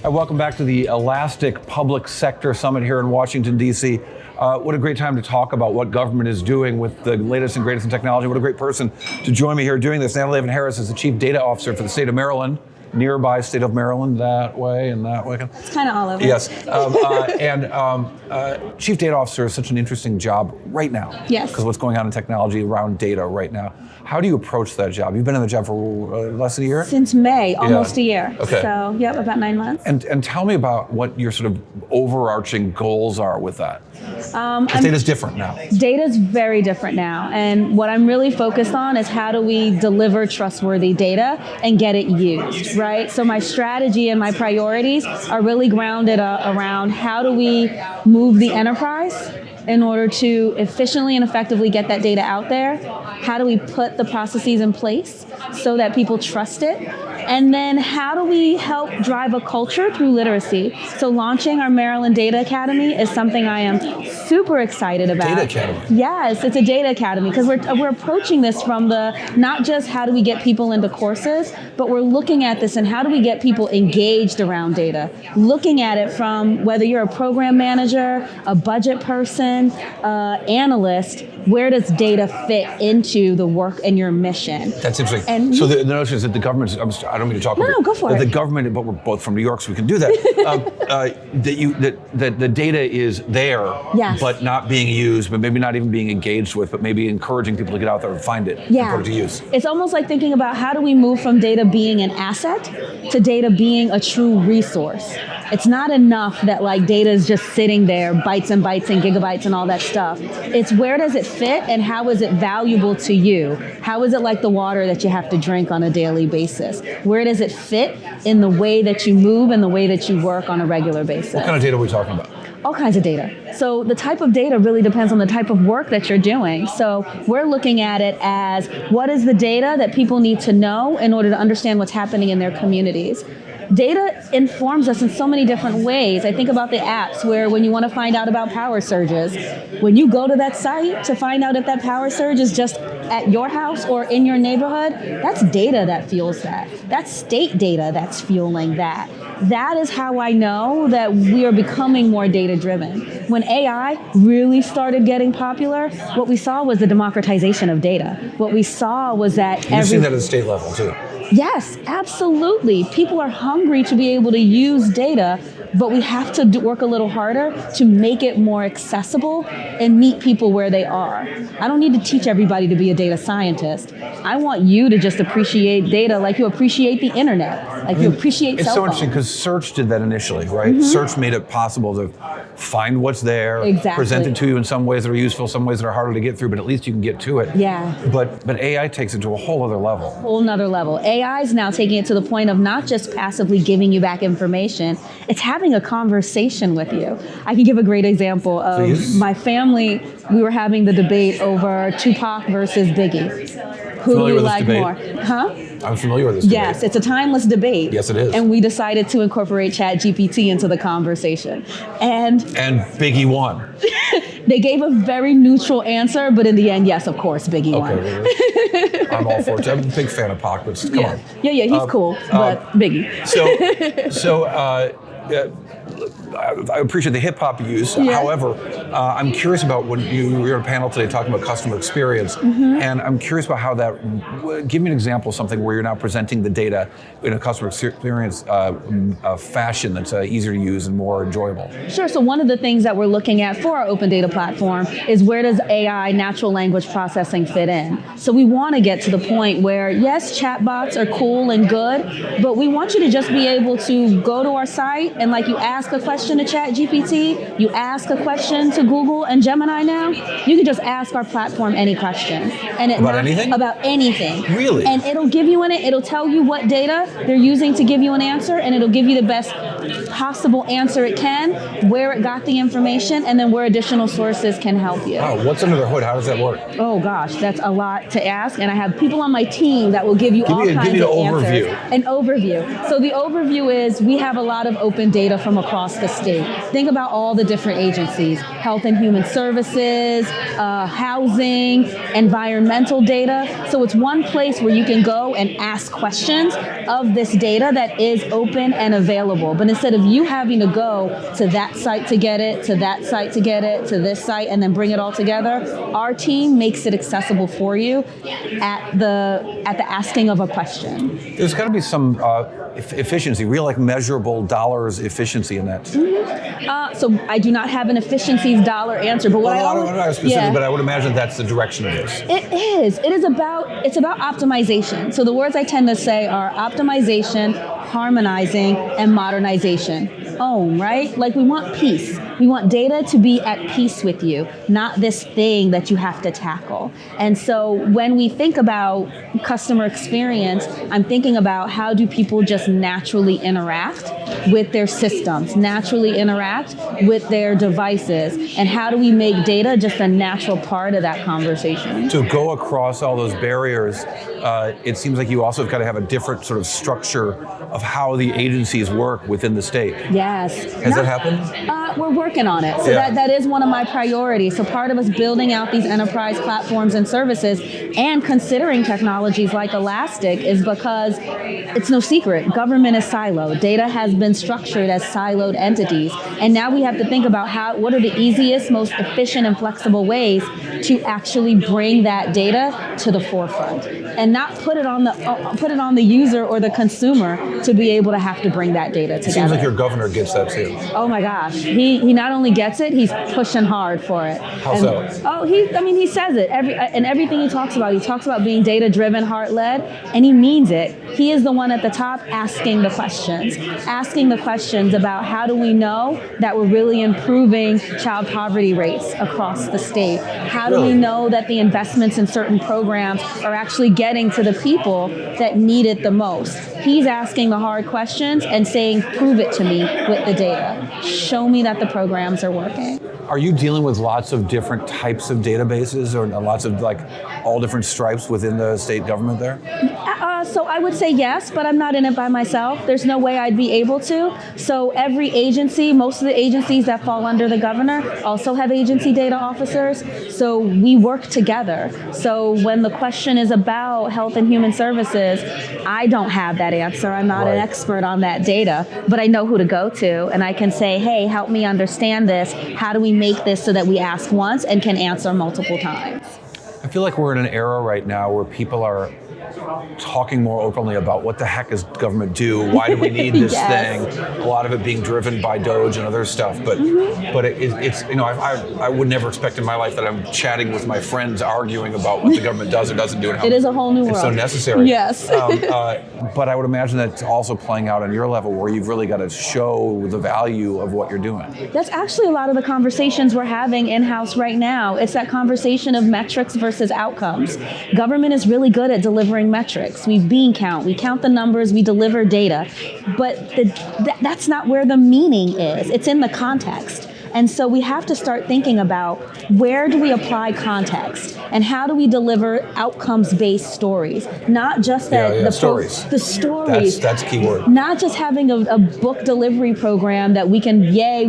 Welcome back to the Elastic Public Sector Summit here in Washington, D.C. What a great time to talk about what government is doing with the latest and greatest in technology. What a great person to join me here doing this. Natalie Evans Harris is the Chief Data Officer for the state of Maryland, nearby state of Maryland, that way and that way. It's kind of all over. Yes. Chief Data Officer is such an interesting job right now. Yes. Because what's going on in technology around data right now. How do you approach that job? You've been in the job for less than a year? Since May, almost a year. Okay. So, yep, about 9 months. And tell me about what your sort of overarching goals are with that. Because data's different now. Data's very different now. And what I'm really focused on is how do we deliver trustworthy data and get it used, right? So my strategy and my priorities are really grounded around how do we move the enterprise in order to efficiently and effectively get that data out there? How do we put the processes in place so that people trust it? And then how do we help drive a culture through literacy? So launching our Maryland Data Academy is something I am super excited about. Data Academy? Yes, it's a data academy because we're approaching this from the, not just how do we get people into courses, but we're looking at this and how do we get people engaged around data? Looking at it from whether you're a program manager, a budget person, analyst, where does data fit into the work and your mission? That's interesting. And so the notion is that the government, I don't mean to talk about No, go for it. The government, but we're both from New York, so we can do that. That the data is there, Yes. but not being used, but maybe not even being engaged with, but maybe encouraging people to get out there and find it and put it to use. It's almost like thinking about how do we move from data being an asset to data being a true resource. It's not enough that like data is just sitting there, bytes and gigabytes and all that stuff. It's where does it fit and how is it valuable to you? How is it like the water that you have to drink on a daily basis? Where does it fit in the way that you move and the way that you work on a regular basis? What kind of data are we talking about? All kinds of data. So the type of data really depends on the type of work that you're doing. So we're looking at it as what is the data that people need to know in order to understand what's happening in their communities. Data informs us in so many different ways. I think about the apps where when you want to find out about power surges, when you go to that site to find out if that power surge is just at your house or in your neighborhood, that's data that fuels that. That's state data that's fueling that. That is how I know that we are becoming more data-driven. When AI really started getting popular, what we saw was the democratization of data. What we saw was that You've seen that at the state level too. Yes, absolutely. People are hungry to be able to use data, but we have to work a little harder to make it more accessible and meet people where they are. I don't need to teach everybody to be a data scientist. I want you to just appreciate data like you appreciate the internet, like you appreciate cell phones. It's so interesting because search did that initially, right? Mm-hmm. Search made it possible to find what's there, present it to you in some ways that are useful, some ways that are harder to get through, but at least you can get to it. Yeah. But AI takes it to a whole other level. Whole nother level. AI is now taking it to the point of not just passively giving you back information, it's having a conversation with you. I can give a great example of my family. We were having the debate over Tupac versus Biggie. Who do we like more? Huh? I'm familiar with this debate. Yes, it's a timeless debate. Yes, it is. And we decided to incorporate ChatGPT into the conversation. And Biggie won. They gave a very neutral answer, but in the end, yes, of course, Biggie won. Okay, I'm all for it. I'm a big fan of Pac, but come on. Yeah, he's cool, but Biggie. I appreciate the hip hop use. Yeah. However, I'm curious about when you were on a panel today talking about customer experience, and I'm curious about how that. Give me an example of something where you're now presenting the data in a customer experience fashion that's easier to use and more enjoyable. Sure. So one of the things that we're looking at for our open data platform is where does AI, natural language processing, fit in? So we want to get to the point where yes, chatbots are cool and good, but we want you to just be able to go to our site and like you ask a question to ChatGPT, you ask a question to Google and Gemini now, you can just ask our platform any question. And about anything? About anything. Really? And it'll give you it'll tell you what data they're using to give you an answer, and it'll give you the best possible answer it can, where it got the information, and then where additional sources can help you. Oh, what's under the hood? How does that work? Oh gosh, that's a lot to ask, and I have people on my team that will give you all kinds of answers. An overview. So the overview is we have a lot of open data from across the the state. Think about all the different agencies: Health and Human Services, housing, environmental data. So it's one place where you can go and ask questions of this data that is open and available. But instead of you having to go to that site to get it, to that site to get it, to this site, and then bring it all together, our team makes it accessible for you at the asking of a question. There's got to be some efficiency, real like measurable dollars efficiency in that. So I do not have an efficiencies dollar answer, but what I don't know specifically, but I would imagine that's the direction of this. It is. It's about optimization. So the words I tend to say are optimization, harmonizing, and modernization. Right? Like we want peace. We want data to be at peace with you, not this thing that you have to tackle. And so when we think about customer experience, I'm thinking about how do people just naturally interact with their systems, naturally interact with their devices, and how do we make data just a natural part of that conversation? To go across all those barriers, it seems like you also have got to have a different sort of structure of how the agencies work within the state. Yes. Has that happened? We're working on it. So that is one of my priorities. So part of us building out these enterprise platforms and services and considering technologies like Elastic is because it's no secret. Government is siloed. Data has been structured as siloed entities. And now we have to think about what are the easiest, most efficient and flexible ways to actually bring that data to the forefront and not put it on the user or the consumer to be able to have to bring that data together. It seems like your governor gets that too. Oh my gosh. He not only gets it, he's pushing hard for it. How so? He says it. Everything he talks about being data-driven, heart-led, and he means it. He is the one at the top asking the questions about how do we know that we're really improving child poverty rates across the state? How do we know that the investments in certain programs are actually getting to the people that need it the most? He's asking the hard questions and saying, prove it to me with the data. Show me that the programs are working. Are you dealing with lots of different types of databases or lots of like all different stripes within the state government there? So I would say yes, but I'm not in it by myself. There's no way I'd be able to. So every agency, most of the agencies that fall under the governor also have agency data officers. So we work together. So when the question is about Health and Human Services, I don't have that answer. I'm not an expert on that data, but I know who to go to. And I can say, hey, help me understand this. How do we make this so that we ask once and can answer multiple times? I feel like we're in an era right now where people are talking more openly about what the heck does government do? Why do we need this thing? A lot of it being driven by Doge and other stuff, but it's I would never expect in my life that I'm chatting with my friends arguing about what the government does or doesn't do and how it is a whole new world. It's so necessary. Yes. But I would imagine that's also playing out on your level where you've really got to show the value of what you're doing. That's actually a lot of the conversations we're having in-house right now. It's that conversation of metrics versus outcomes. Government is really good at delivering metrics. We bean count, we count the numbers, we deliver data, but that's not where the meaning is. It's in the context. And so we have to start thinking about where do we apply context and how do we deliver outcomes-based stories, not just the stories. The stories. That's key word. Not just having a book delivery program that we can,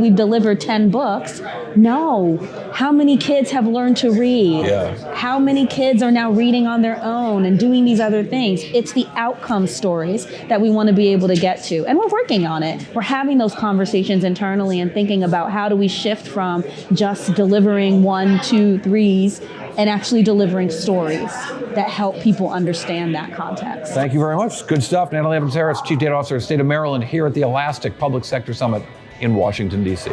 we've delivered 10 books. No. How many kids have learned to read? Yeah. How many kids are now reading on their own and doing these other things? It's the outcome stories that we want to be able to get to. And we're working on it. We're having those conversations internally and thinking about how do we shift from just delivering 1, 2, 3s and actually delivering stories that help people understand that context. Thank you very much. Good stuff. Natalie Evans Harris, Chief Data Officer of the State of Maryland, here at the Elastic Public Sector Summit in Washington, D.C.